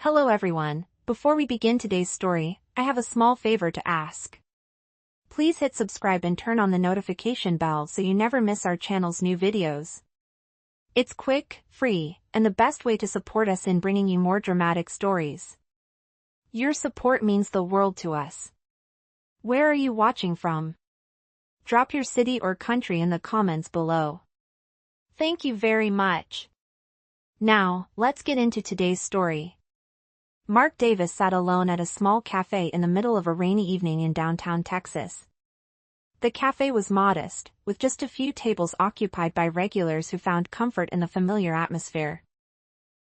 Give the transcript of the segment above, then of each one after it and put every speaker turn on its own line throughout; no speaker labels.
Hello everyone, before we begin today's story, I have a small favor to ask. Please hit subscribe and turn on the notification bell so you never miss our channel's new videos. It's quick, free, and the best way to support us in bringing you more dramatic stories. Your support means the world to us. Where are you watching from? Drop your city or country in the comments below. Thank you very much. Now, let's get into today's story. Mark Davis sat alone at a small cafe in the middle of a rainy evening in downtown Texas. The cafe was modest, with just a few tables occupied by regulars who found comfort in the familiar atmosphere.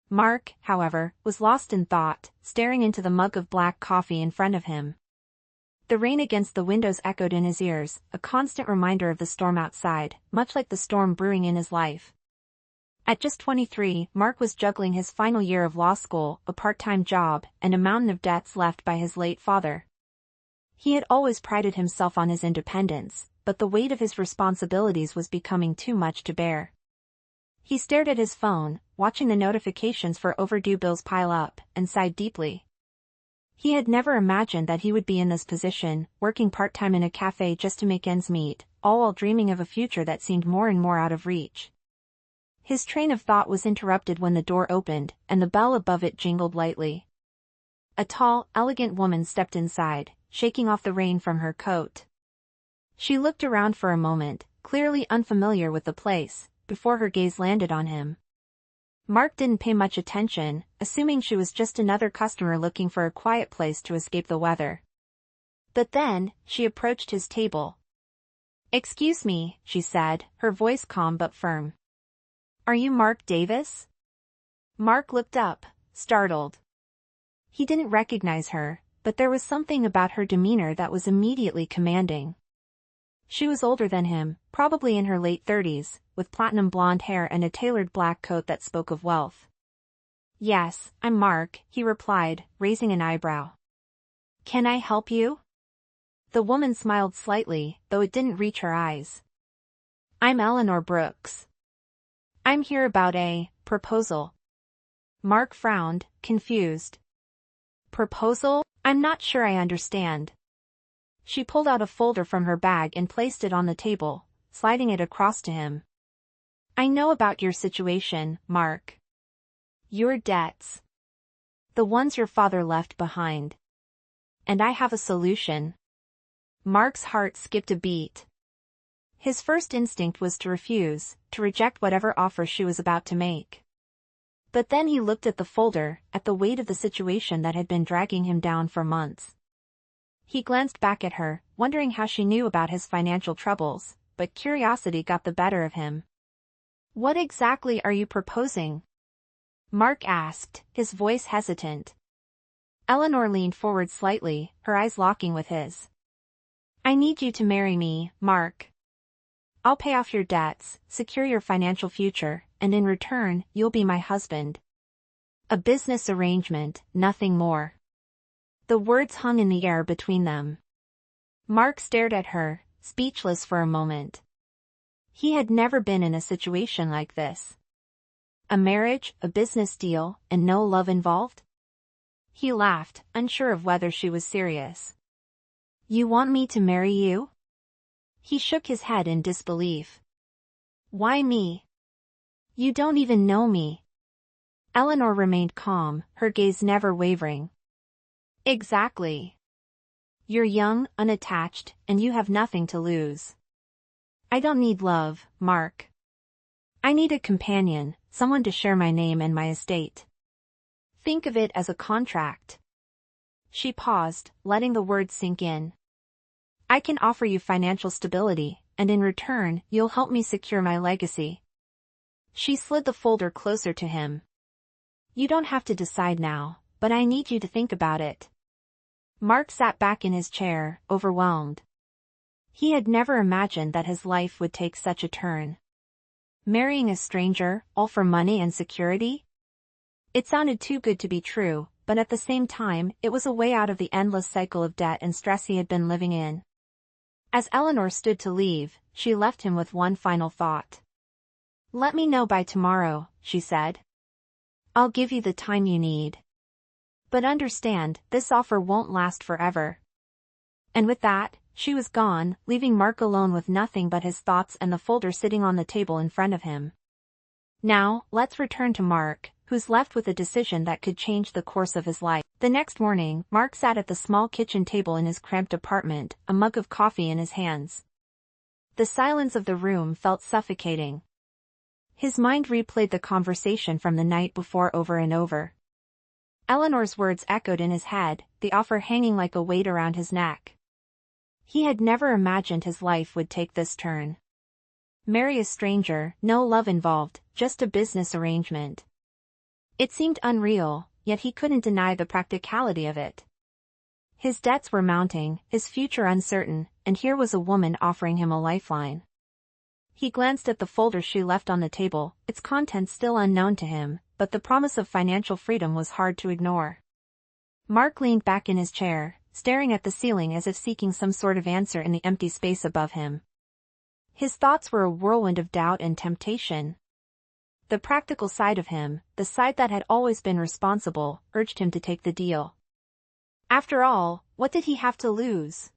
Mark, however, was lost in thought, staring into the mug of black coffee in front of him. The rain against the windows echoed in his ears, a constant reminder of the storm outside, much like the storm brewing in his life. At just 23, Mark was juggling his final year of law school, a part-time job, and a mountain of debts left by his late father. He had always prided himself on his independence, but the weight of his responsibilities was becoming too much to bear. He stared at his phone, watching the notifications for overdue bills pile up, and sighed deeply. He had never imagined that he would be in this position, working part-time in a cafe just to make ends meet, all while dreaming of a future that seemed more and more out of reach. His train of thought was interrupted when the door opened, and the bell above it jingled lightly. A tall, elegant woman stepped inside, shaking off the rain from her coat. She looked around for a moment, clearly unfamiliar with the place, before her gaze landed on him. Mark didn't pay much attention, assuming she was just another customer looking for a quiet place to escape the weather. But then, she approached his table. "Excuse me," she said, her voice calm but firm. "Are you Mark Davis?" Mark looked up, startled. He didn't recognize her, but there was something about her demeanor that was immediately commanding. She was older than him, probably in her late 30s, with platinum blonde hair and a tailored black coat that spoke of wealth. "Yes, I'm Mark," he replied, raising an eyebrow. "Can I help you?" The woman smiled slightly, though it didn't reach her eyes. "I'm Eleanor Brooks. I'm here about a proposal." Mark frowned, confused. "Proposal? I'm not sure I understand." She pulled out a folder from her bag and placed it on the table, sliding it across to him. "I know about your situation, Mark. Your debts. The ones your father left behind. And I have a solution." Mark's heart skipped a beat. His first instinct was to refuse, to reject whatever offer she was about to make. But then he looked at the folder, at the weight of the situation that had been dragging him down for months. He glanced back at her, wondering how she knew about his financial troubles, but curiosity got the better of him. "What exactly are you proposing?" Mark asked, his voice hesitant. Eleanor leaned forward slightly, her eyes locking with his. "I need you to marry me, Mark. I'll pay off your debts, secure your financial future, and in return, you'll be my husband. A business arrangement, nothing more." The words hung in the air between them. Mark stared at her, speechless for a moment. He had never been in a situation like this. A marriage, a business deal, and no love involved? He laughed, unsure of whether she was serious. "You want me to marry you?" He shook his head in disbelief. "Why me? You don't even know me." Eleanor remained calm, her gaze never wavering. "Exactly. You're young, unattached, and you have nothing to lose. I don't need love, Mark. I need a companion, someone to share my name and my estate. Think of it as a contract." She paused, letting the words sink in. "I can offer you financial stability, and in return, you'll help me secure my legacy." She slid the folder closer to him. "You don't have to decide now, but I need you to think about it." Mark sat back in his chair, overwhelmed. He had never imagined that his life would take such a turn. Marrying a stranger, all for money and security? It sounded too good to be true, but at the same time, it was a way out of the endless cycle of debt and stress he had been living in. As Eleanor stood to leave, she left him with one final thought. "Let me know by tomorrow," she said. "I'll give you the time you need." But understand, this offer won't last forever. And with that, she was gone, leaving Mark alone with nothing but his thoughts and the folder sitting on the table in front of him. Now, let's return to Mark, who's left with a decision that could change the course of his life. The next morning, Mark sat at the small kitchen table in his cramped apartment, a mug of coffee in his hands. The silence of the room felt suffocating. His mind replayed the conversation from the night before over and over. Eleanor's words echoed in his head, the offer hanging like a weight around his neck. He had never imagined his life would take this turn. Marry a stranger, no love involved, just a business arrangement. It seemed unreal, yet he couldn't deny the practicality of it. His debts were mounting, his future uncertain, and here was a woman offering him a lifeline. He glanced at the folder she left on the table, its contents still unknown to him, but the promise of financial freedom was hard to ignore. Mark leaned back in his chair, staring at the ceiling as if seeking some sort of answer in the empty space above him. His thoughts were a whirlwind of doubt and temptation. The practical side of him, the side that had always been responsible, urged him to take the deal. After all, what did he have to lose?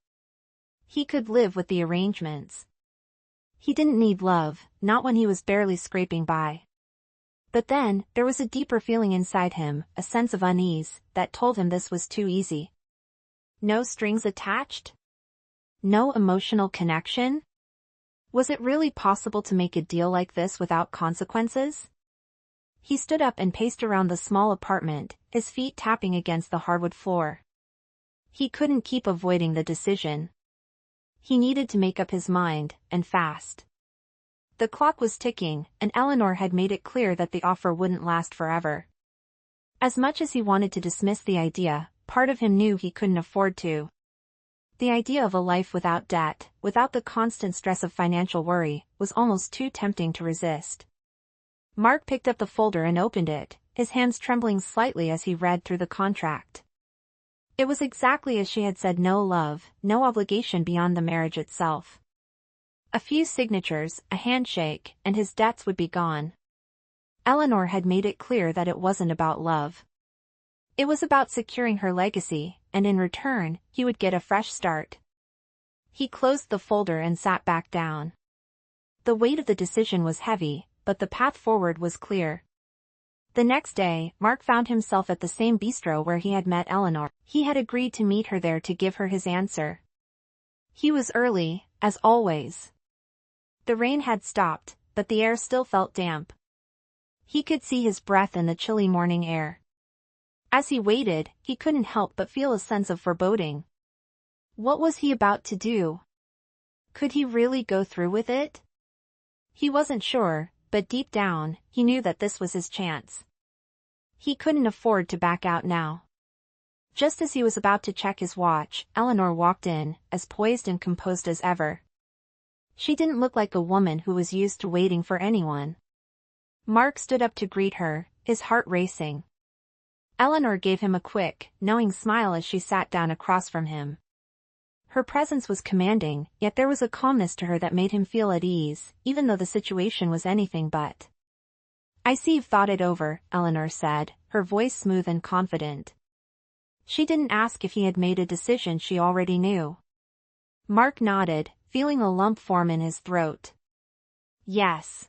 He could live with the arrangements. He didn't need love, not when he was barely scraping by. But then, there was a deeper feeling inside him, a sense of unease, that told him this was too easy. No strings attached? No emotional connection? Was it really possible to make a deal like this without consequences? He stood up and paced around the small apartment, his feet tapping against the hardwood floor. He couldn't keep avoiding the decision. He needed to make up his mind, and fast. The clock was ticking, and Eleanor had made it clear that the offer wouldn't last forever. As much as he wanted to dismiss the idea, part of him knew he couldn't afford to. The idea of a life without debt, without the constant stress of financial worry, was almost too tempting to resist. Mark picked up the folder and opened it, his hands trembling slightly as he read through the contract. It was exactly as she had said: no love, no obligation beyond the marriage itself. A few signatures, a handshake, and his debts would be gone. Eleanor had made it clear that it wasn't about love. It was about securing her legacy, and in return, he would get a fresh start. He closed the folder and sat back down. The weight of the decision was heavy, but the path forward was clear. The next day, Mark found himself at the same bistro where he had met Eleanor. He had agreed to meet her there to give her his answer. He was early, as always. The rain had stopped, but the air still felt damp. He could see his breath in the chilly morning air. As he waited, he couldn't help but feel a sense of foreboding. What was he about to do? Could he really go through with it? He wasn't sure, but deep down, he knew that this was his chance. He couldn't afford to back out now. Just as he was about to check his watch, Eleanor walked in, as poised and composed as ever. She didn't look like a woman who was used to waiting for anyone. Mark stood up to greet her, his heart racing. Eleanor gave him a quick, knowing smile as she sat down across from him. Her presence was commanding, yet there was a calmness to her that made him feel at ease, even though the situation was anything but. "I see you've thought it over," Eleanor said, her voice smooth and confident. She didn't ask if he had made a decision she already knew. Mark nodded, feeling a lump form in his throat. "Yes.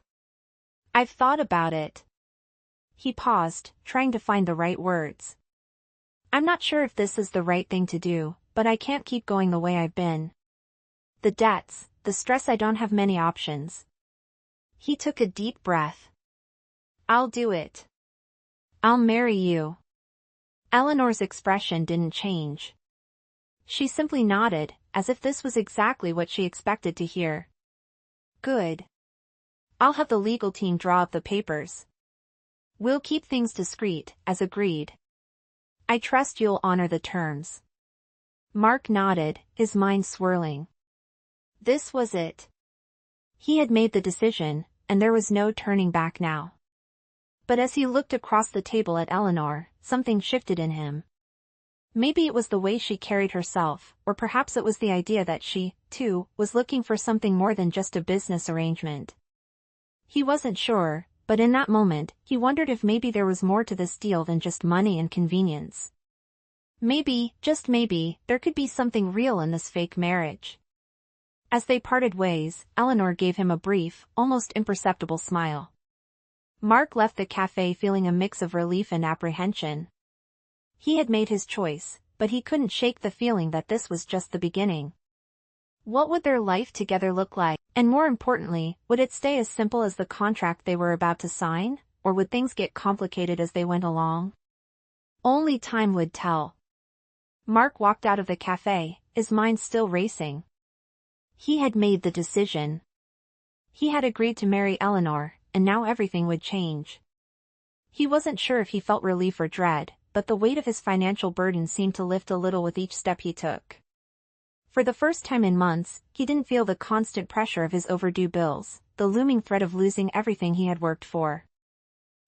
I've thought about it." He paused, trying to find the right words. "I'm not sure if this is the right thing to do, but I can't keep going the way I've been. The debts, the stress, I don't have many options." He took a deep breath. "I'll do it. I'll marry you." Eleanor's expression didn't change. She simply nodded, as if this was exactly what she expected to hear. "Good. I'll have the legal team draw up the papers. We'll keep things discreet, as agreed. I trust you'll honor the terms." Mark nodded, his mind swirling. This was it. He had made the decision, and there was no turning back now. But as he looked across the table at Eleanor, something shifted in him. Maybe it was the way she carried herself, or perhaps it was the idea that she, too, was looking for something more than just a business arrangement. He wasn't sure, but in that moment, he wondered if maybe there was more to this deal than just money and convenience. Maybe, just maybe, there could be something real in this fake marriage. As they parted ways, Eleanor gave him a brief, almost imperceptible smile. Mark left the cafe feeling a mix of relief and apprehension. He had made his choice, but he couldn't shake the feeling that this was just the beginning. What would their life together look like? And more importantly, would it stay as simple as the contract they were about to sign, or would things get complicated as they went along? Only time would tell. Mark walked out of the cafe, his mind still racing. He had made the decision. He had agreed to marry Eleanor, and now everything would change. He wasn't sure if he felt relief or dread, but the weight of his financial burden seemed to lift a little with each step he took. For the first time in months, he didn't feel the constant pressure of his overdue bills, the looming threat of losing everything he had worked for.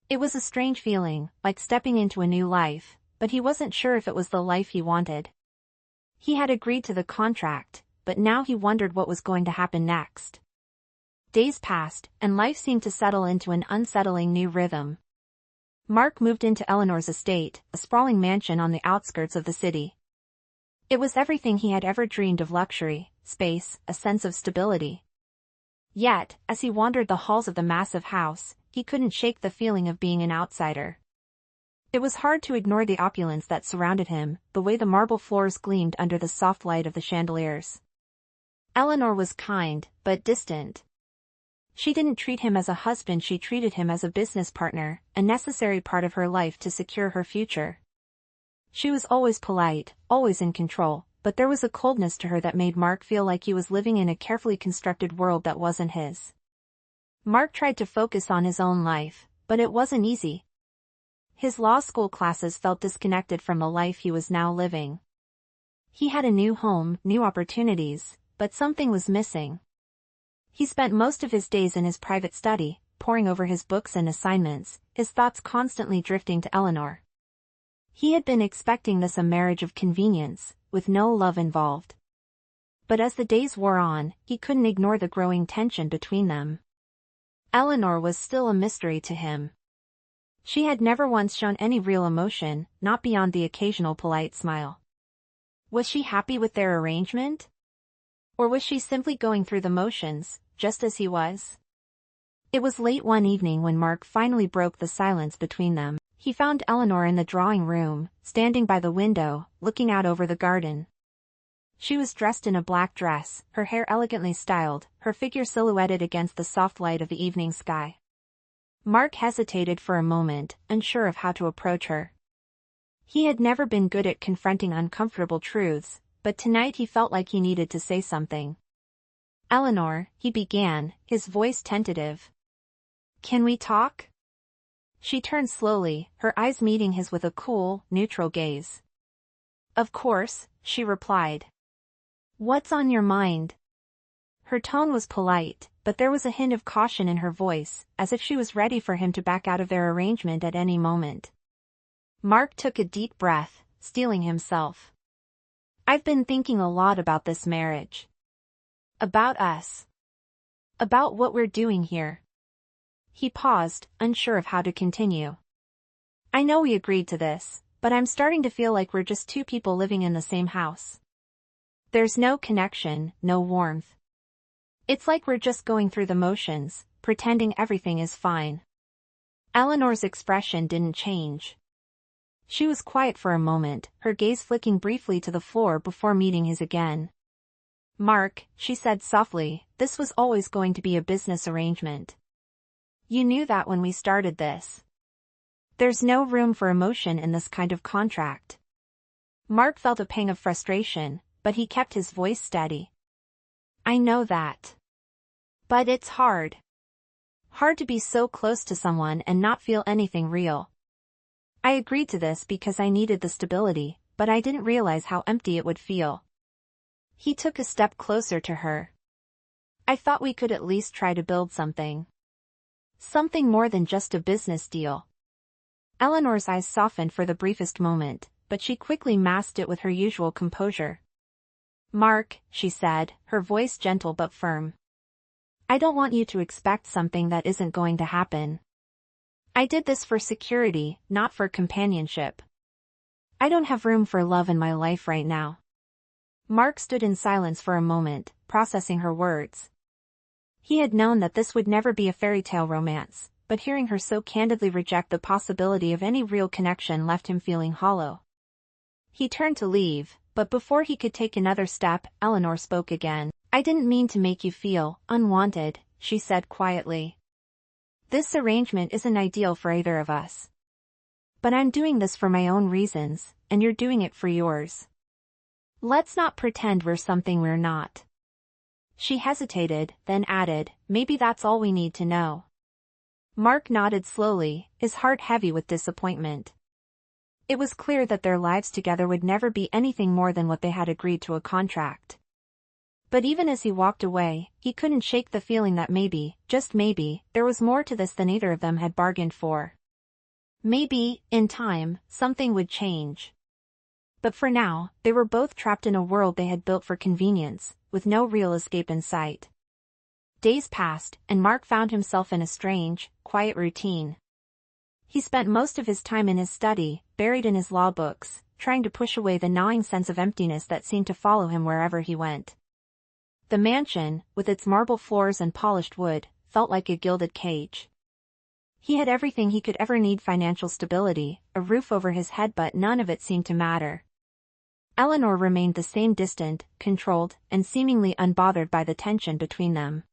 It was a strange feeling, like stepping into a new life, but he wasn't sure if it was the life he wanted. He had agreed to the contract, but now he wondered what was going to happen next. Days passed, and life seemed to settle into an unsettling new rhythm. Mark moved into Eleanor's estate, a sprawling mansion on the outskirts of the city. It was everything he had ever dreamed of: luxury, space, a sense of stability. Yet, as he wandered the halls of the massive house, he couldn't shake the feeling of being an outsider. It was hard to ignore the opulence that surrounded him, the way the marble floors gleamed under the soft light of the chandeliers. Eleanor was kind, but distant. She didn't treat him as a husband, she treated him as a business partner, a necessary part of her life to secure her future. She was always polite, always in control, but there was a coldness to her that made Mark feel like he was living in a carefully constructed world that wasn't his. Mark tried to focus on his own life, but it wasn't easy. His law school classes felt disconnected from the life he was now living. He had a new home, new opportunities, but something was missing. He spent most of his days in his private study, poring over his books and assignments, his thoughts constantly drifting to Eleanor. He had been expecting this, a marriage of convenience, with no love involved. But as the days wore on, he couldn't ignore the growing tension between them. Eleanor was still a mystery to him. She had never once shown any real emotion, not beyond the occasional polite smile. Was she happy with their arrangement? Or was she simply going through the motions, just as he was? It was late one evening when Mark finally broke the silence between them. He found Eleanor in the drawing room, standing by the window, looking out over the garden. She was dressed in a black dress, her hair elegantly styled, her figure silhouetted against the soft light of the evening sky. Mark hesitated for a moment, unsure of how to approach her. He had never been good at confronting uncomfortable truths, but tonight he felt like he needed to say something. "Eleanor," he began, his voice tentative. "Can we talk?" She turned slowly, her eyes meeting his with a cool, neutral gaze. "Of course," she replied. "What's on your mind?" Her tone was polite, but there was a hint of caution in her voice, as if she was ready for him to back out of their arrangement at any moment. Mark took a deep breath, steeling himself. "I've been thinking a lot about this marriage. About us. About what we're doing here." He paused, unsure of how to continue. "I know we agreed to this, but I'm starting to feel like we're just two people living in the same house. There's no connection, no warmth. It's like we're just going through the motions, pretending everything is fine." Eleanor's expression didn't change. She was quiet for a moment, her gaze flicking briefly to the floor before meeting his again. "Mark," she said softly, "this was always going to be a business arrangement. You knew that when we started this. There's no room for emotion in this kind of contract." Mark felt a pang of frustration, but he kept his voice steady. "I know that. But it's hard. Hard to be so close to someone and not feel anything real. I agreed to this because I needed the stability, but I didn't realize how empty it would feel." He took a step closer to her. "I thought we could at least try to build something. Something more than just a business deal." Eleanor's eyes softened for the briefest moment, but she quickly masked it with her usual composure. "Mark," she said, her voice gentle but firm. "I don't want you to expect something that isn't going to happen. I did this for security, not for companionship. I don't have room for love in my life right now. Mark stood in silence for a moment, processing her words. He had known that this would never be a fairy tale romance, but hearing her so candidly reject the possibility of any real connection left him feeling hollow. He turned to leave, but before he could take another step, Eleanor spoke again. I didn't mean to make you feel unwanted, she said quietly. This arrangement isn't ideal for either of us. But I'm doing this for my own reasons, and you're doing it for yours. Let's not pretend we're something we're not. She hesitated, then added, maybe that's all we need to know. Mark nodded slowly, his heart heavy with disappointment. It was clear that their lives together would never be anything more than what they had agreed to a contract. But even as he walked away, he couldn't shake the feeling that maybe, just maybe, there was more to this than either of them had bargained for. Maybe, in time, something would change. But for now, they were both trapped in a world they had built for convenience, with no real escape in sight. Days passed, and Mark found himself in a strange, quiet routine. He spent most of his time in his study, buried in his law books, trying to push away the gnawing sense of emptiness that seemed to follow him wherever he went. The mansion, with its marble floors and polished wood, felt like a gilded cage. He had everything he could ever need: financial stability, a roof over his head, but none of it seemed to matter. Eleanor remained the same, distant, controlled, and seemingly unbothered by the tension between them.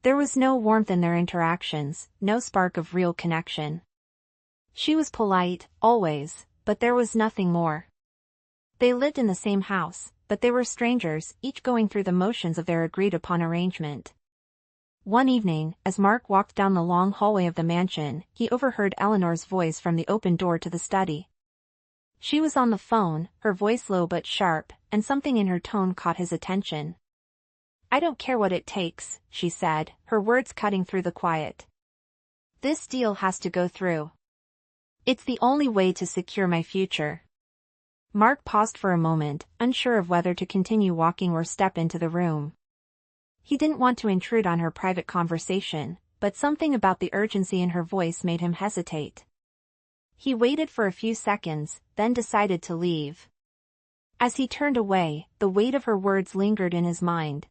There was no warmth in their interactions, no spark of real connection. She was polite, always, but there was nothing more. They lived in the same house, but they were strangers, each going through the motions of their agreed-upon arrangement. One evening, as Mark walked down the long hallway of the mansion, he overheard Eleanor's voice from the open door to the study. She was on the phone, her voice low but sharp, and something in her tone caught his attention. I don't care what it takes, she said, her words cutting through the quiet. This deal has to go through. It's the only way to secure my future. Mark paused for a moment, unsure of whether to continue walking or step into the room. He didn't want to intrude on her private conversation, but something about the urgency in her voice made him hesitate. He waited for a few seconds, then decided to leave. As he turned away, the weight of her words lingered in his mind.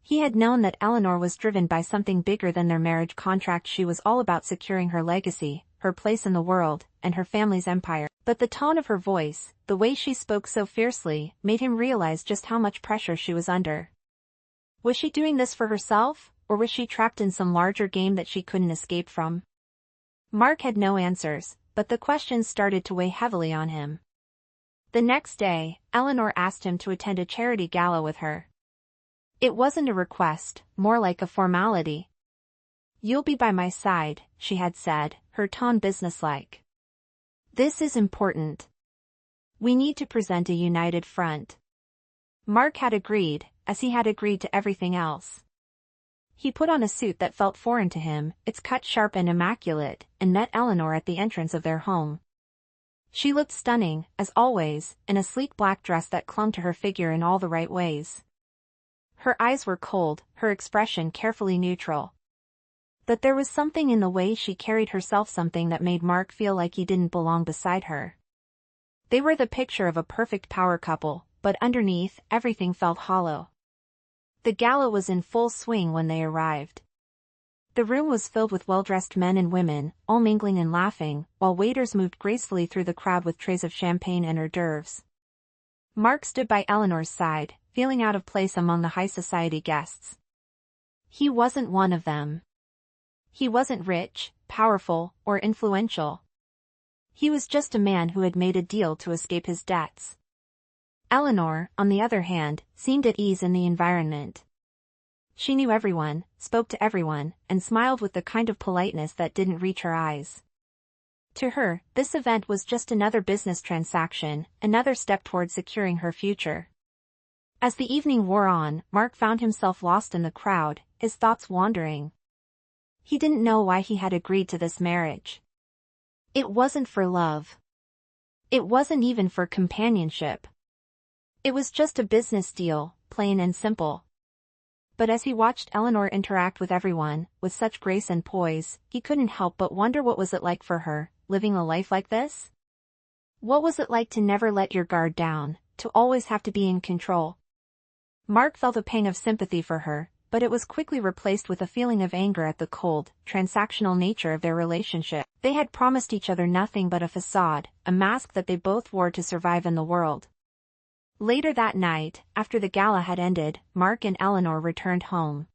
He had known that Eleanor was driven by something bigger than their marriage contract. She was all about securing her legacy, her place in the world, and her family's empire. But the tone of her voice, the way she spoke so fiercely, made him realize just how much pressure she was under. Was she doing this for herself, or was she trapped in some larger game that she couldn't escape from? Mark had no answers, but the questions started to weigh heavily on him. The next day, Eleanor asked him to attend a charity gala with her. It wasn't a request, more like a formality. You'll be by my side, she had said, her tone businesslike. This is important. We need to present a united front. Mark had agreed, as he had agreed to everything else. He put on a suit that felt foreign to him, its cut sharp and immaculate, and met Eleanor at the entrance of their home. She looked stunning, as always, in a sleek black dress that clung to her figure in all the right ways. Her eyes were cold, her expression carefully neutral. But there was something in the way she carried herself, something that made Mark feel like he didn't belong beside her. They were the picture of a perfect power couple, but underneath, everything felt hollow. The gala was in full swing when they arrived. The room was filled with well-dressed men and women, all mingling and laughing, while waiters moved gracefully through the crowd with trays of champagne and hors d'oeuvres. Mark stood by Eleanor's side, feeling out of place among the high society guests. He wasn't one of them. He wasn't rich, powerful, or influential. He was just a man who had made a deal to escape his debts. Eleanor, on the other hand, seemed at ease in the environment. She knew everyone, spoke to everyone, and smiled with the kind of politeness that didn't reach her eyes. To her, this event was just another business transaction, another step toward securing her future. As the evening wore on, Mark found himself lost in the crowd, his thoughts wandering. He didn't know why he had agreed to this marriage. It wasn't for love. It wasn't even for companionship. It was just a business deal, plain and simple. But as he watched Eleanor interact with everyone, with such grace and poise, he couldn't help but wonder what was it like for her, living a life like this? What was it like to never let your guard down, to always have to be in control? Mark felt a pang of sympathy for her, but it was quickly replaced with a feeling of anger at the cold, transactional nature of their relationship. They had promised each other nothing but a facade, a mask that they both wore to survive in the world. Later that night, after the gala had ended, Mark and Eleanor returned home.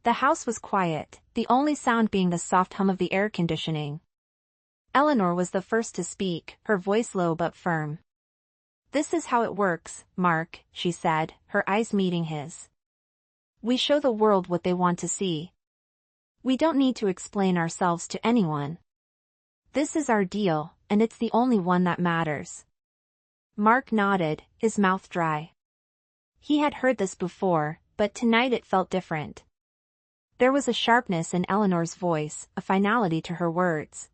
The house was quiet, the only sound being the soft hum of the air conditioning. Eleanor was the first to speak, her voice low but firm. "This is how it works, Mark," she said, her eyes meeting his. "We show the world what they want to see. We don't need to explain ourselves to anyone. This is our deal, and it's the only one that matters." Mark nodded, his mouth dry. He had heard this before, but tonight it felt different. There was a sharpness in Eleanor's voice, a finality to her words.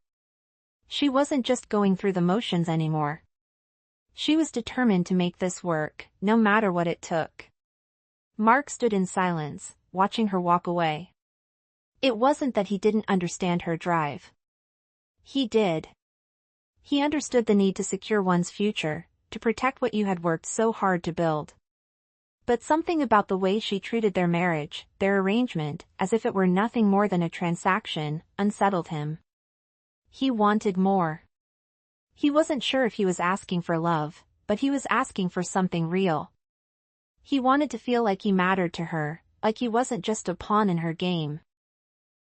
She wasn't just going through the motions anymore. She was determined to make this work, no matter what it took. Mark stood in silence, watching her walk away. It wasn't that he didn't understand her drive. He did. He understood the need to secure one's future, to protect what you had worked so hard to build. But something about the way she treated their marriage, their arrangement, as if it were nothing more than a transaction, unsettled him. He wanted more. He wasn't sure if he was asking for love, but he was asking for something real. He wanted to feel like he mattered to her, like he wasn't just a pawn in her game.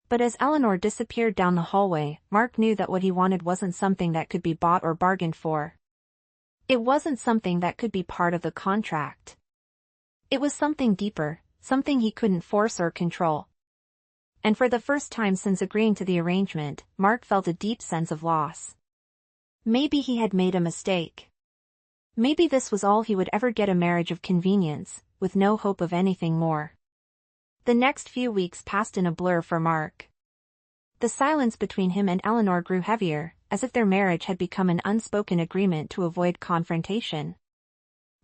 But as Eleanor disappeared down the hallway, Mark knew that what he wanted wasn't something that could be bought or bargained for. It wasn't something that could be part of the contract. It was something deeper, something he couldn't force or control. And for the first time since agreeing to the arrangement, Mark felt a deep sense of loss. Maybe he had made a mistake. Maybe this was all he would ever get, a marriage of convenience, with no hope of anything more. The next few weeks passed in a blur for Mark. The silence between him and Eleanor grew heavier, as if their marriage had become an unspoken agreement to avoid confrontation.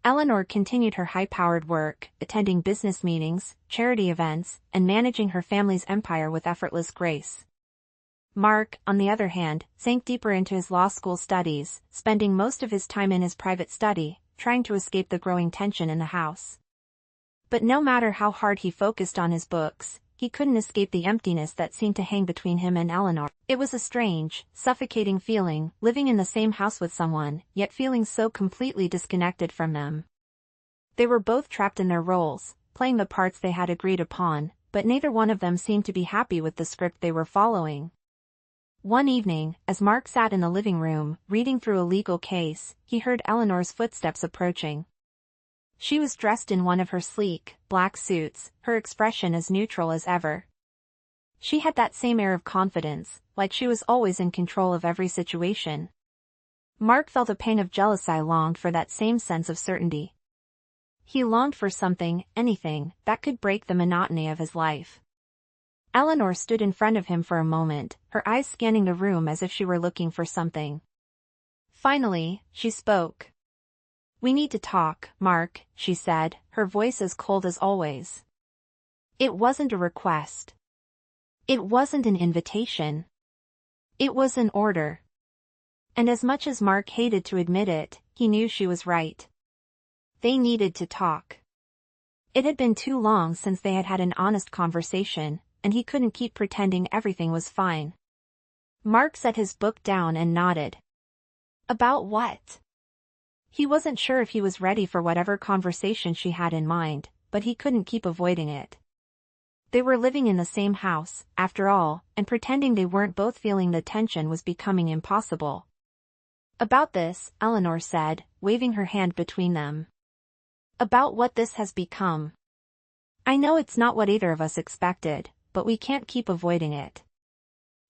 Eleanor continued her high-powered work, attending business meetings, charity events, and managing her family's empire with effortless grace. Mark, on the other hand, sank deeper into his law school studies, spending most of his time in his private study, trying to escape the growing tension in the house. But no matter how hard he focused on his books, he couldn't escape the emptiness that seemed to hang between him and Eleanor. It was a strange, suffocating feeling, living in the same house with someone, yet feeling so completely disconnected from them. They were both trapped in their roles, playing the parts they had agreed upon, but neither one of them seemed to be happy with the script they were following. One evening, as Mark sat in the living room, reading through a legal case, he heard Eleanor's footsteps approaching. She was dressed in one of her sleek, black suits, her expression as neutral as ever. She had that same air of confidence, like she was always in control of every situation. Mark felt a pang of jealousy, longed for that same sense of certainty. He longed for something, anything, that could break the monotony of his life. Eleanor stood in front of him for a moment, her eyes scanning the room as if she were looking for something. Finally, she spoke. "We need to talk, Mark," she said, her voice as cold as always. It wasn't a request. It wasn't an invitation. It was an order. And as much as Mark hated to admit it, he knew she was right. They needed to talk. It had been too long since they had had an honest conversation, and he couldn't keep pretending everything was fine. Mark set his book down and nodded. About what? He wasn't sure if he was ready for whatever conversation she had in mind, but he couldn't keep avoiding it. They were living in the same house, after all, and pretending they weren't both feeling the tension was becoming impossible. "About this," Eleanor said, waving her hand between them. "About what this has become. I know it's not what either of us expected, but we can't keep avoiding it.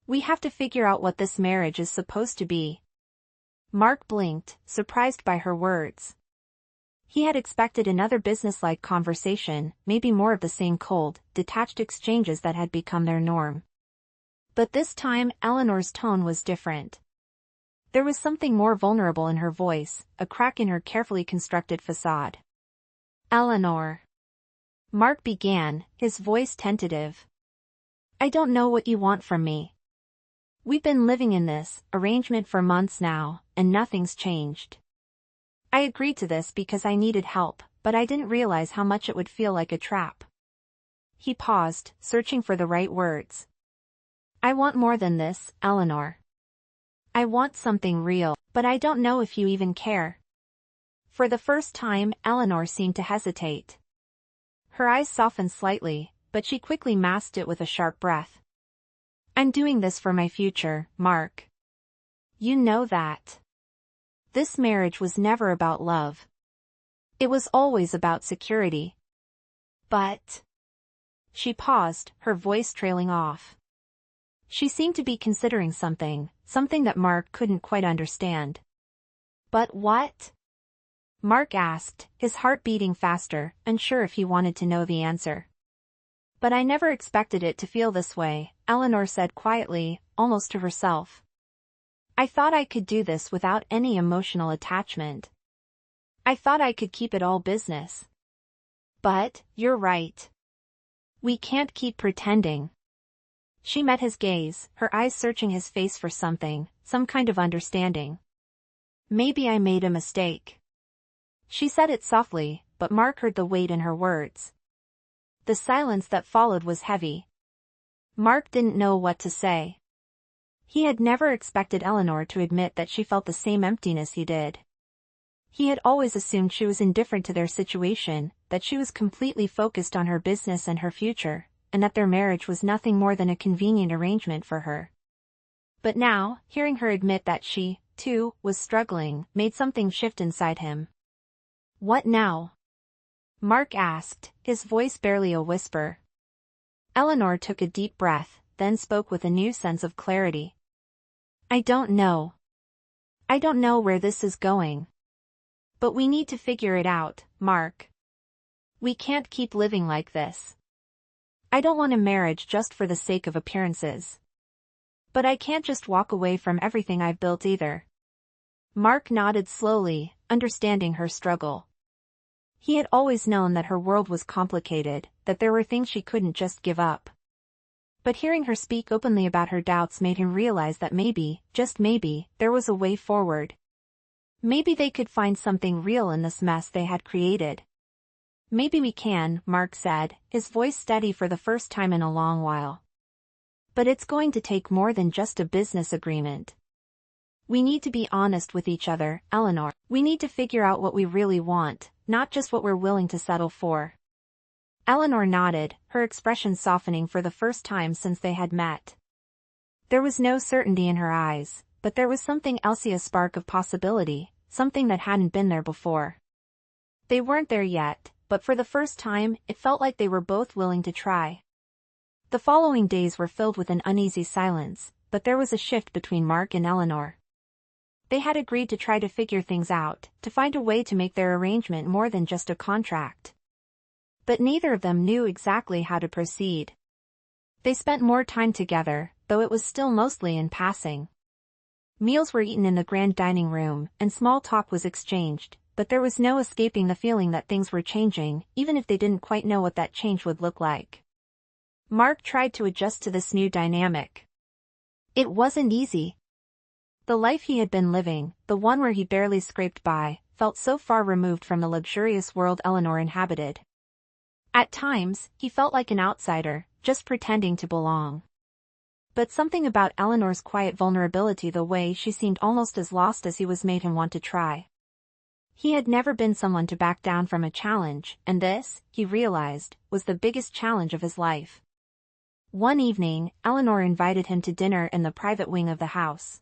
We have to figure out what this marriage is supposed to be." Mark blinked, surprised by her words. He had expected another businesslike conversation, maybe more of the same cold, detached exchanges that had become their norm. But this time, Eleanor's tone was different. There was something more vulnerable in her voice, a crack in her carefully constructed facade. "Eleanor," Mark began, his voice tentative. "I don't know what you want from me. We've been living in this arrangement for months now, and nothing's changed. I agreed to this because I needed help, but I didn't realize how much it would feel like a trap. He paused, searching for the right words. I want more than this, Eleanor. I want something real, but I don't know if you even care. For the first time, Eleanor seemed to hesitate. Her eyes softened slightly, but she quickly masked it with a sharp breath. I'm doing this for my future, Mark. You know that. This marriage was never about love. It was always about security. But... She paused, her voice trailing off. She seemed to be considering something that Mark couldn't quite understand. But what? Mark asked, his heart beating faster, unsure if he wanted to know the answer. But I never expected it to feel this way, Eleanor said quietly, almost to herself. I thought I could do this without any emotional attachment. I thought I could keep it all business. But, you're right. We can't keep pretending. She met his gaze, her eyes searching his face for something, some kind of understanding. Maybe I made a mistake. She said it softly, but Mark heard the weight in her words. The silence that followed was heavy. Mark didn't know what to say. He had never expected Eleanor to admit that she felt the same emptiness he did. He had always assumed she was indifferent to their situation, that she was completely focused on her business and her future, and that their marriage was nothing more than a convenient arrangement for her. But now, hearing her admit that she, too, was struggling, made something shift inside him. What now? Mark asked, his voice barely a whisper. Eleanor took a deep breath, then spoke with a new sense of clarity. I don't know. I don't know where this is going. But we need to figure it out, Mark. We can't keep living like this. I don't want a marriage just for the sake of appearances. But I can't just walk away from everything I've built either. Mark nodded slowly, understanding her struggle. He had always known that her world was complicated, that there were things she couldn't just give up. But hearing her speak openly about her doubts made him realize that maybe, just maybe, there was a way forward. Maybe they could find something real in this mess they had created. Maybe we can, Mark said, his voice steady for the first time in a long while. But it's going to take more than just a business agreement. We need to be honest with each other, Eleanor. We need to figure out what we really want, not just what we're willing to settle for. Eleanor nodded, her expression softening for the first time since they had met. There was no certainty in her eyes, but there was something else, a spark of possibility, something that hadn't been there before. They weren't there yet, but for the first time, it felt like they were both willing to try. The following days were filled with an uneasy silence, but there was a shift between Mark and Eleanor. They had agreed to try to figure things out, to find a way to make their arrangement more than just a contract. But neither of them knew exactly how to proceed. They spent more time together, though it was still mostly in passing. Meals were eaten in the grand dining room, and small talk was exchanged, but there was no escaping the feeling that things were changing, even if they didn't quite know what that change would look like. Mark tried to adjust to this new dynamic. It wasn't easy. The life he had been living, the one where he barely scraped by, felt so far removed from the luxurious world Eleanor inhabited. At times, he felt like an outsider, just pretending to belong. But something about Eleanor's quiet vulnerability, the way she seemed almost as lost as he was, made him want to try. He had never been someone to back down from a challenge, and this, he realized, was the biggest challenge of his life. One evening, Eleanor invited him to dinner in the private wing of the house.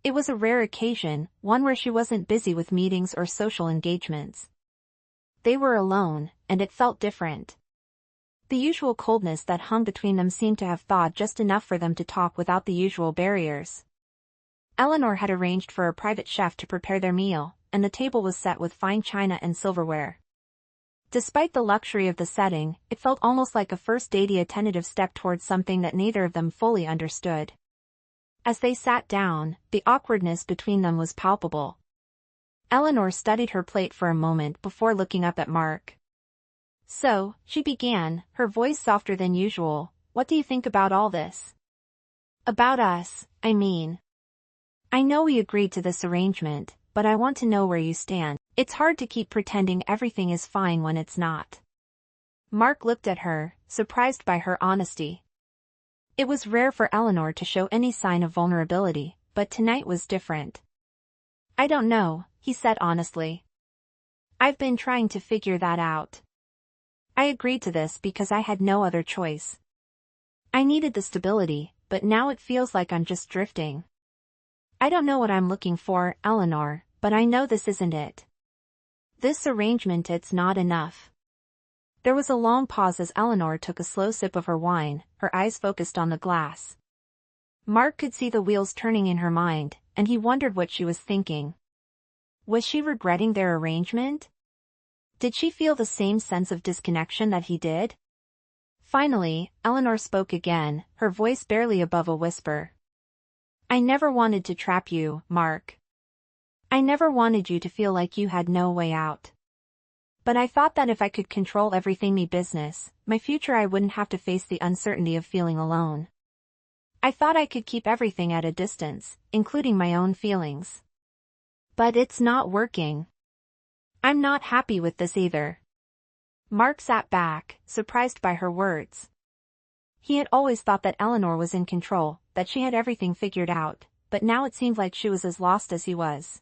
It was a rare occasion, one where she wasn't busy with meetings or social engagements. They were alone, and it felt different. The usual coldness that hung between them seemed to have thawed just enough for them to talk without the usual barriers. Eleanor had arranged for a private chef to prepare their meal, and the table was set with fine china and silverware. Despite the luxury of the setting, it felt almost like a first date, a tentative step towards something that neither of them fully understood. As they sat down, the awkwardness between them was palpable. Eleanor studied her plate for a moment before looking up at Mark. So, she began, her voice softer than usual, what do you think about all this? About us, I mean. I know we agreed to this arrangement, but I want to know where you stand. It's hard to keep pretending everything is fine when it's not. Mark looked at her, surprised by her honesty. It was rare for Eleanor to show any sign of vulnerability, but tonight was different. I don't know, he said honestly. I've been trying to figure that out. I agreed to this because I had no other choice. I needed the stability, but now it feels like I'm just drifting. I don't know what I'm looking for, Eleanor, but I know this isn't it. This arrangement, it's not enough. There was a long pause as Eleanor took a slow sip of her wine, her eyes focused on the glass. Mark could see the wheels turning in her mind, and he wondered what she was thinking. Was she regretting their arrangement? Did she feel the same sense of disconnection that he did? Finally, Eleanor spoke again, her voice barely above a whisper. I never wanted to trap you, Mark. I never wanted you to feel like you had no way out. But I thought that if I could control everything me business, my future, I wouldn't have to face the uncertainty of feeling alone. I thought I could keep everything at a distance, including my own feelings. But it's not working. I'm not happy with this either. Mark sat back, surprised by her words. He had always thought that Eleanor was in control, that she had everything figured out, but now it seemed like she was as lost as he was.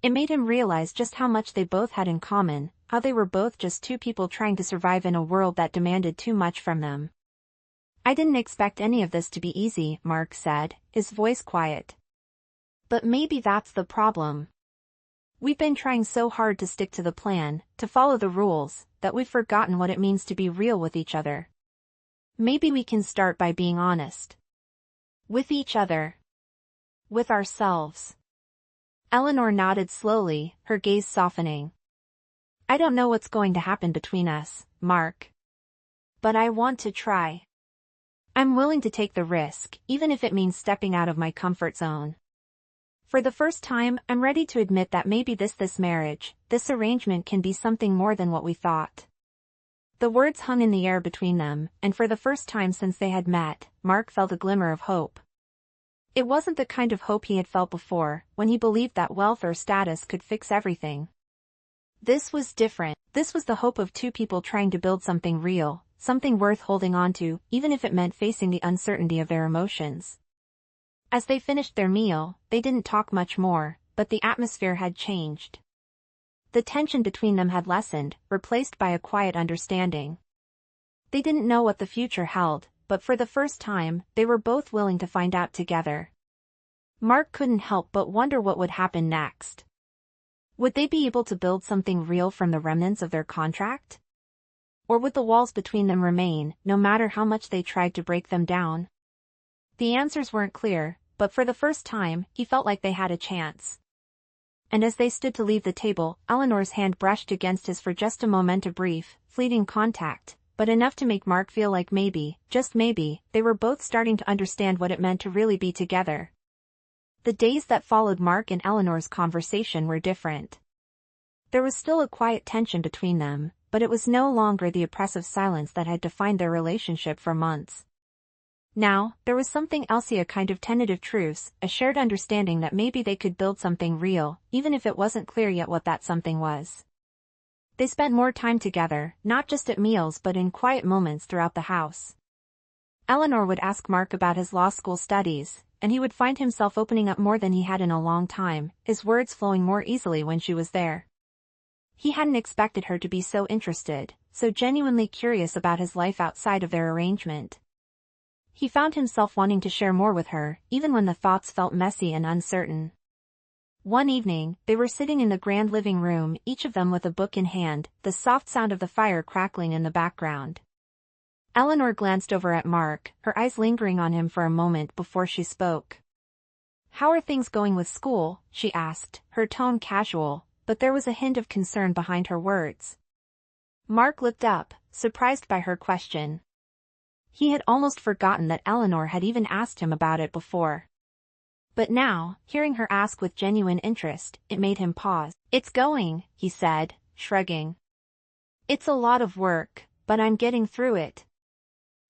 It made him realize just how much they both had in common, how they were both just two people trying to survive in a world that demanded too much from them. I didn't expect any of this to be easy, Mark said, his voice quiet. But maybe that's the problem. We've been trying so hard to stick to the plan, to follow the rules, that we've forgotten what it means to be real with each other. Maybe we can start by being honest. With each other. With ourselves. Eleanor nodded slowly, her gaze softening. I don't know what's going to happen between us, Mark. But I want to try. I'm willing to take the risk, even if it means stepping out of my comfort zone. For the first time, I'm ready to admit that maybe this marriage, this arrangement can be something more than what we thought. The words hung in the air between them, and for the first time since they had met, Mark felt a glimmer of hope. It wasn't the kind of hope he had felt before, when he believed that wealth or status could fix everything. This was different. This was the hope of two people trying to build something real, something worth holding on to, even if it meant facing the uncertainty of their emotions. As they finished their meal, they didn't talk much more, but the atmosphere had changed. The tension between them had lessened, replaced by a quiet understanding. They didn't know what the future held, but for the first time, they were both willing to find out together. Mark couldn't help but wonder what would happen next. Would they be able to build something real from the remnants of their contract? Or would the walls between them remain, no matter how much they tried to break them down? The answers weren't clear, but for the first time, he felt like they had a chance. And as they stood to leave the table, Eleanor's hand brushed against his for just a moment, a brief, fleeting contact, but enough to make Mark feel like maybe, just maybe, they were both starting to understand what it meant to really be together. The days that followed Mark and Eleanor's conversation were different. There was still a quiet tension between them, but it was no longer the oppressive silence that had defined their relationship for months. Now, there was something else, a kind of tentative truce, a shared understanding that maybe they could build something real, even if it wasn't clear yet what that something was. They spent more time together, not just at meals but in quiet moments throughout the house. Eleanor would ask Mark about his law school studies, and he would find himself opening up more than he had in a long time, his words flowing more easily when she was there. He hadn't expected her to be so interested, so genuinely curious about his life outside of their arrangement. He found himself wanting to share more with her, even when the thoughts felt messy and uncertain. One evening, they were sitting in the grand living room, each of them with a book in hand, the soft sound of the fire crackling in the background. Eleanor glanced over at Mark, her eyes lingering on him for a moment before she spoke. "How are things going with school?" she asked, her tone casual, but there was a hint of concern behind her words. Mark looked up, surprised by her question. He had almost forgotten that Eleanor had even asked him about it before. But now, hearing her ask with genuine interest, it made him pause. "It's going," he said, shrugging. "It's a lot of work, but I'm getting through it."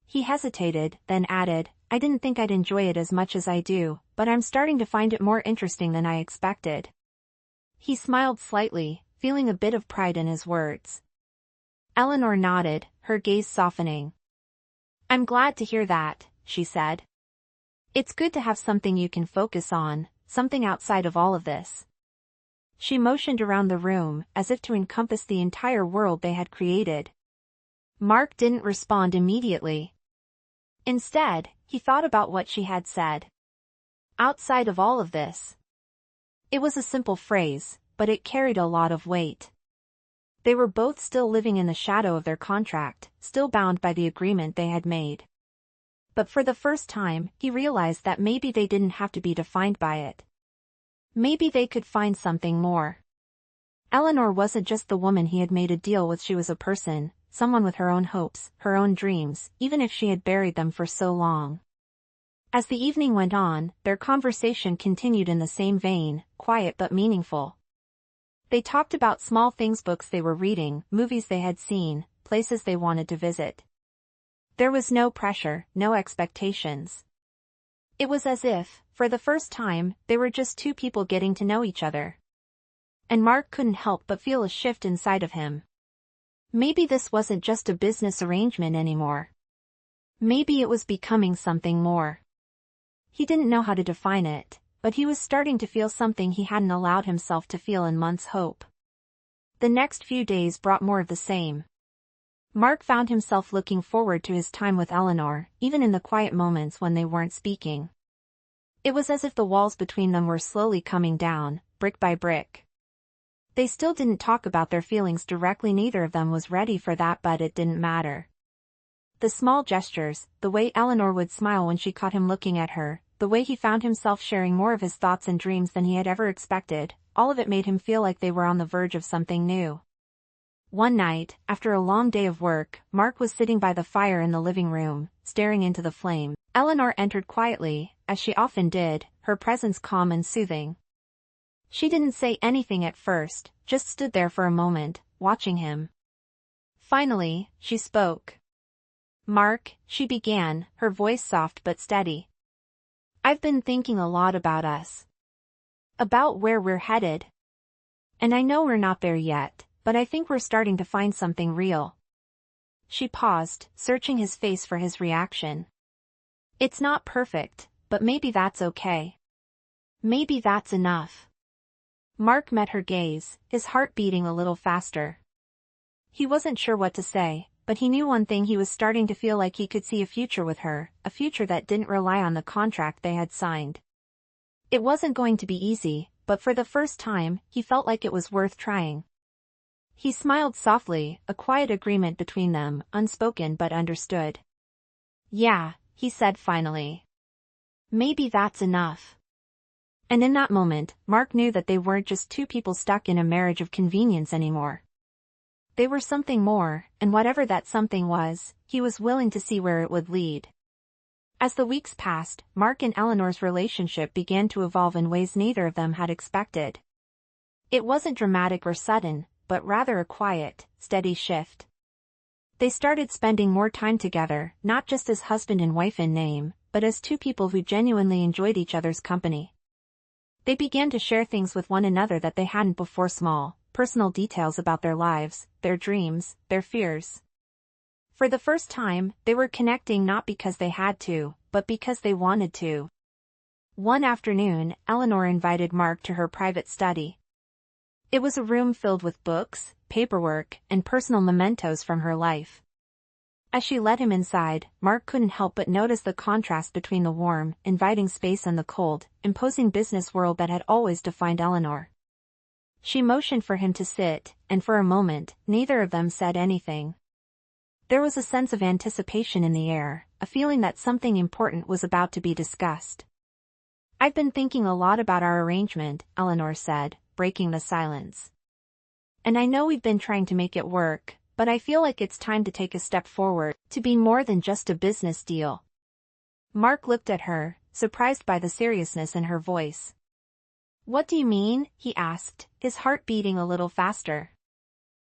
He hesitated, then added, I didn't think I'd enjoy it as much as I do, but I'm starting to find it more interesting than I expected." He smiled slightly, feeling a bit of pride in his words. Eleanor nodded, her gaze softening. "I'm glad to hear that," she said. "It's good to have something you can focus on, something outside of all of this." She motioned around the room, as if to encompass the entire world they had created. Mark didn't respond immediately. Instead, he thought about what she had said. Outside of all of this. It was a simple phrase, but it carried a lot of weight. They were both still living in the shadow of their contract, still bound by the agreement they had made. But for the first time, he realized that maybe they didn't have to be defined by it. Maybe they could find something more. Eleanor wasn't just the woman he had made a deal with, she was a person, someone with her own hopes, her own dreams, even if she had buried them for so long. As the evening went on, their conversation continued in the same vein, quiet but meaningful. They talked about small things, books they were reading, movies they had seen, places they wanted to visit. There was no pressure, no expectations. It was as if, for the first time, they were just two people getting to know each other. And Mark couldn't help but feel a shift inside of him. Maybe this wasn't just a business arrangement anymore. Maybe it was becoming something more. He didn't know how to define it, but he was starting to feel something he hadn't allowed himself to feel in months. Hope. The next few days brought more of the same. Mark found himself looking forward to his time with Eleanor, even in the quiet moments when they weren't speaking. It was as if the walls between them were slowly coming down, brick by brick. They still didn't talk about their feelings directly, neither of them was ready for that, but it didn't matter. The small gestures, the way Eleanor would smile when she caught him looking at her, the way he found himself sharing more of his thoughts and dreams than he had ever expected, all of it made him feel like they were on the verge of something new. One night, after a long day of work, Mark was sitting by the fire in the living room, staring into the flame. Eleanor entered quietly, as she often did, her presence calm and soothing. She didn't say anything at first, just stood there for a moment, watching him. Finally, she spoke. "Mark," she began, her voice soft but steady. "I've been thinking a lot about us. About where we're headed. And I know we're not there yet, but I think we're starting to find something real." She paused, searching his face for his reaction. "It's not perfect, but maybe that's okay. Maybe that's enough." Mark met her gaze, his heart beating a little faster. He wasn't sure what to say, but he knew one thing: he was starting to feel like he could see a future with her, a future that didn't rely on the contract they had signed. It wasn't going to be easy, but for the first time, he felt like it was worth trying. He smiled softly, a quiet agreement between them, unspoken but understood. "Yeah," he said finally. "Maybe that's enough." And in that moment, Mark knew that they weren't just two people stuck in a marriage of convenience anymore. They were something more, and whatever that something was, he was willing to see where it would lead. As the weeks passed, Mark and Eleanor's relationship began to evolve in ways neither of them had expected. It wasn't dramatic or sudden, but rather a quiet, steady shift. They started spending more time together, not just as husband and wife in name, but as two people who genuinely enjoyed each other's company. They began to share things with one another that they hadn't before: small, personal details about their lives, their dreams, their fears. For the first time, they were connecting not because they had to, but because they wanted to. One afternoon, Eleanor invited Mark to her private study. It was a room filled with books, paperwork, and personal mementos from her life. As she led him inside, Mark couldn't help but notice the contrast between the warm, inviting space and the cold, imposing business world that had always defined Eleanor. She motioned for him to sit, and for a moment, neither of them said anything. There was a sense of anticipation in the air, a feeling that something important was about to be discussed. "I've been thinking a lot about our arrangement," Eleanor said, breaking the silence. "And I know we've been trying to make it work, but I feel like it's time to take a step forward, to be more than just a business deal." Mark looked at her, surprised by the seriousness in her voice. "What do you mean?" he asked, his heart beating a little faster.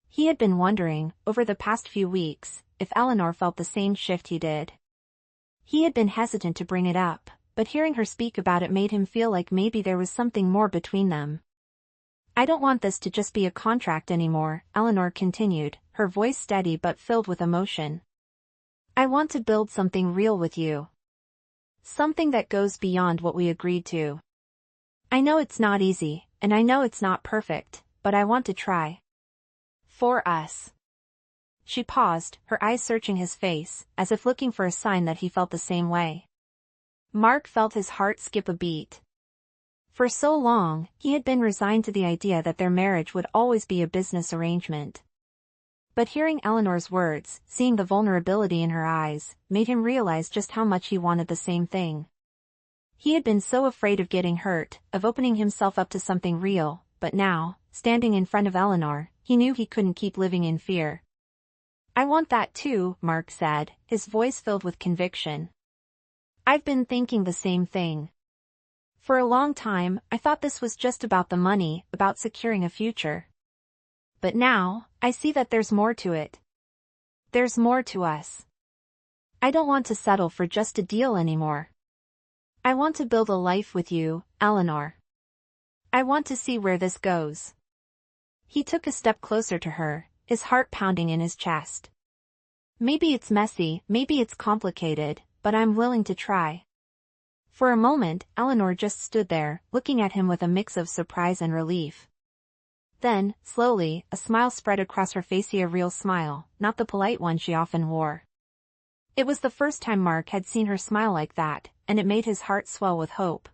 He had been wondering, over the past few weeks, if Eleanor felt the same shift he did. He had been hesitant to bring it up, but hearing her speak about it made him feel like maybe there was something more between them. I don't want this to just be a contract anymore, Eleanor continued, her voice steady but filled with emotion. I want to build something real with you. Something that goes beyond what we agreed to. I know it's not easy, and I know it's not perfect, but I want to try. For us. She paused, her eyes searching his face, as if looking for a sign that he felt the same way. Mark felt his heart skip a beat. For so long, he had been resigned to the idea that their marriage would always be a business arrangement. But hearing Eleanor's words, seeing the vulnerability in her eyes, made him realize just how much he wanted the same thing. He had been so afraid of getting hurt, of opening himself up to something real, but now, standing in front of Eleanor, he knew he couldn't keep living in fear. I want that too, Mark said, his voice filled with conviction. I've been thinking the same thing. For a long time, I thought this was just about the money, about securing a future. But now, I see that there's more to it. There's more to us. I don't want to settle for just a deal anymore. I want to build a life with you, Eleanor. I want to see where this goes. He took a step closer to her, his heart pounding in his chest. Maybe it's messy, maybe it's complicated, but I'm willing to try. For a moment, Eleanor just stood there, looking at him with a mix of surprise and relief. Then, slowly, a smile spread across her face, a real smile, not the polite one she often wore. It was the first time Mark had seen her smile like that, and it made his heart swell with hope.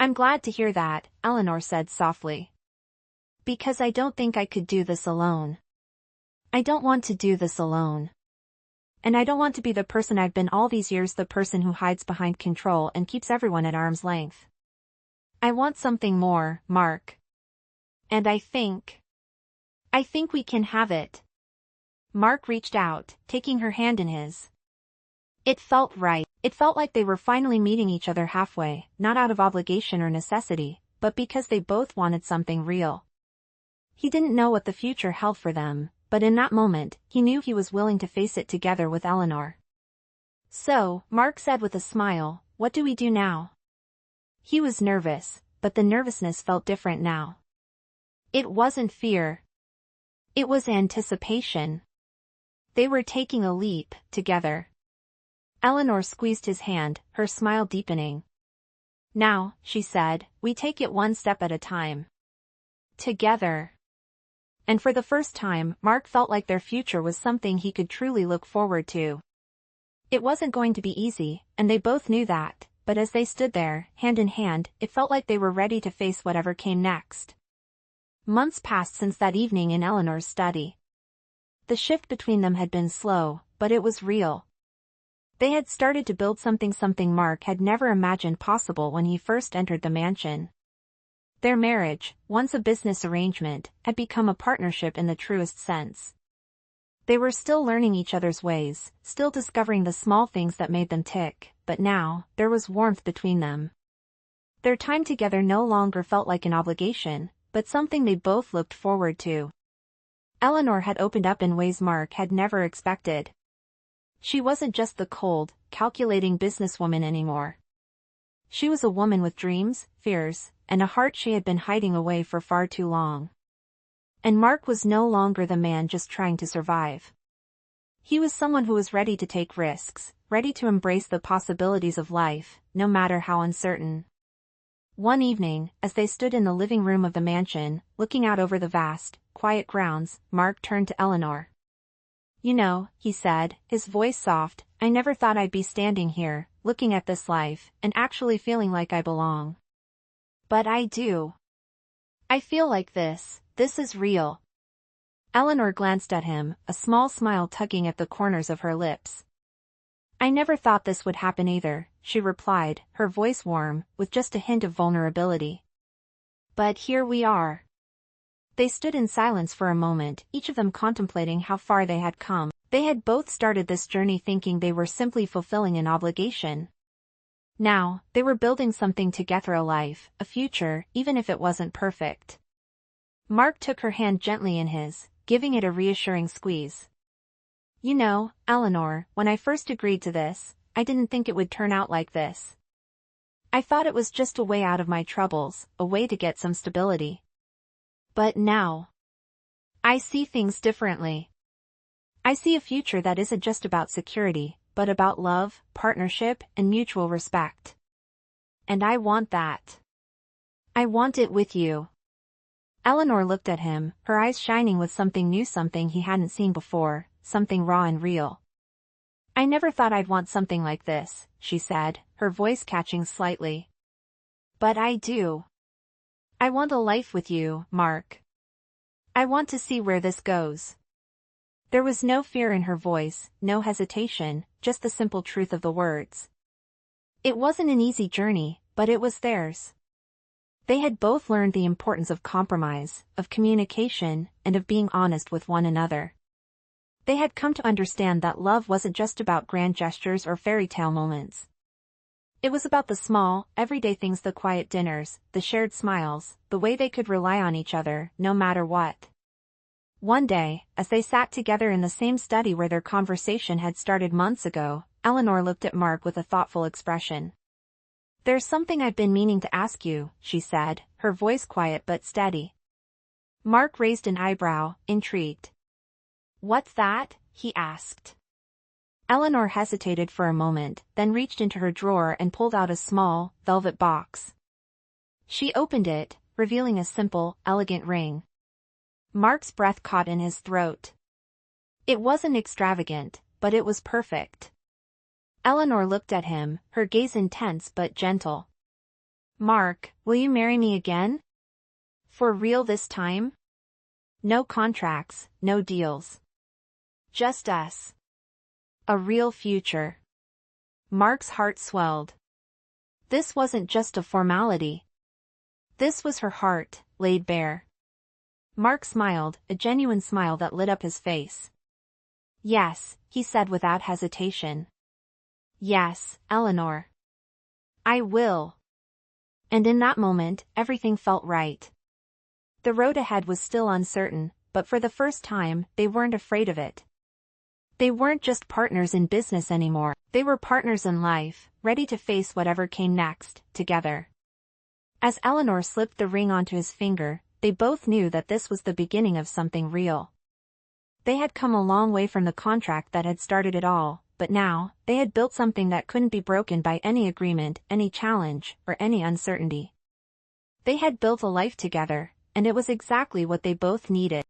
I'm glad to hear that, Eleanor said softly. Because I don't think I could do this alone. I don't want to do this alone. And I don't want to be the person I've been all these years, the person who hides behind control and keeps everyone at arm's length. I want something more, Mark. And I think we can have it. Mark reached out, taking her hand in his. It felt right. It felt like they were finally meeting each other halfway, not out of obligation or necessity, but because they both wanted something real. He didn't know what the future held for them, but in that moment, he knew he was willing to face it together with Eleanor. So, Mark said with a smile, what do we do now? He was nervous, but the nervousness felt different now. It wasn't fear. It was anticipation. They were taking a leap, together. Eleanor squeezed his hand, her smile deepening. Now, she said, we take it one step at a time. Together. And for the first time, Mark felt like their future was something he could truly look forward to. It wasn't going to be easy, and they both knew that, but as they stood there, hand in hand, it felt like they were ready to face whatever came next. Months passed since that evening in Eleanor's study. The shift between them had been slow, but it was real. They had started to build something Mark had never imagined possible when he first entered the mansion. Their marriage, once a business arrangement, had become a partnership in the truest sense. They were still learning each other's ways, still discovering the small things that made them tick, but now, there was warmth between them. Their time together no longer felt like an obligation, but something they both looked forward to. Eleanor had opened up in ways Mark had never expected. She wasn't just the cold, calculating businesswoman anymore. She was a woman with dreams, fears, and a heart she had been hiding away for far too long. And Mark was no longer the man just trying to survive. He was someone who was ready to take risks, ready to embrace the possibilities of life, no matter how uncertain. One evening, as they stood in the living room of the mansion, looking out over the vast, quiet grounds, Mark turned to Eleanor. You know, he said, his voice soft, I never thought I'd be standing here, looking at this life, and actually feeling like I belong. But I do. I feel like this is real. Eleanor glanced at him, a small smile tugging at the corners of her lips. I never thought this would happen either, she replied, her voice warm, with just a hint of vulnerability. But here we are. They stood in silence for a moment, each of them contemplating how far they had come. They had both started this journey thinking they were simply fulfilling an obligation. Now, they were building something together, a life, a future, even if it wasn't perfect. Mark took her hand gently in his, giving it a reassuring squeeze. You know, Eleanor, when I first agreed to this, I didn't think it would turn out like this. I thought it was just a way out of my troubles, a way to get some stability. But now, I see things differently. I see a future that isn't just about security, but about love, partnership, and mutual respect. And I want that. I want it with you. Eleanor looked at him, her eyes shining with something new, something he hadn't seen before, something raw and real. I never thought I'd want something like this, she said, her voice catching slightly. But I do. I want a life with you, Mark. I want to see where this goes. There was no fear in her voice, no hesitation, just the simple truth of the words. It wasn't an easy journey, but it was theirs. They had both learned the importance of compromise, of communication, and of being honest with one another. They had come to understand that love wasn't just about grand gestures or fairy tale moments. It was about the small, everyday things, the quiet dinners, the shared smiles, the way they could rely on each other, no matter what. One day, as they sat together in the same study where their conversation had started months ago, Eleanor looked at Mark with a thoughtful expression. "There's something I've been meaning to ask you," she said, her voice quiet but steady. Mark raised an eyebrow, intrigued. "What's that?" he asked. Eleanor hesitated for a moment, then reached into her drawer and pulled out a small, velvet box. She opened it, revealing a simple, elegant ring. Mark's breath caught in his throat. It wasn't extravagant, but it was perfect. Eleanor looked at him, her gaze intense but gentle. "Mark, will you marry me again? For real this time? No contracts, no deals. Just us. A real future." Mark's heart swelled. This wasn't just a formality. This was her heart, laid bare. Mark smiled, a genuine smile that lit up his face. "Yes," he said without hesitation. "Yes, Eleanor. I will." And in that moment, everything felt right. The road ahead was still uncertain, but for the first time, they weren't afraid of it. They weren't just partners in business anymore, they were partners in life, ready to face whatever came next, together. As Eleanor slipped the ring onto his finger, they both knew that this was the beginning of something real. They had come a long way from the contract that had started it all, but now, they had built something that couldn't be broken by any agreement, any challenge, or any uncertainty. They had built a life together, and it was exactly what they both needed.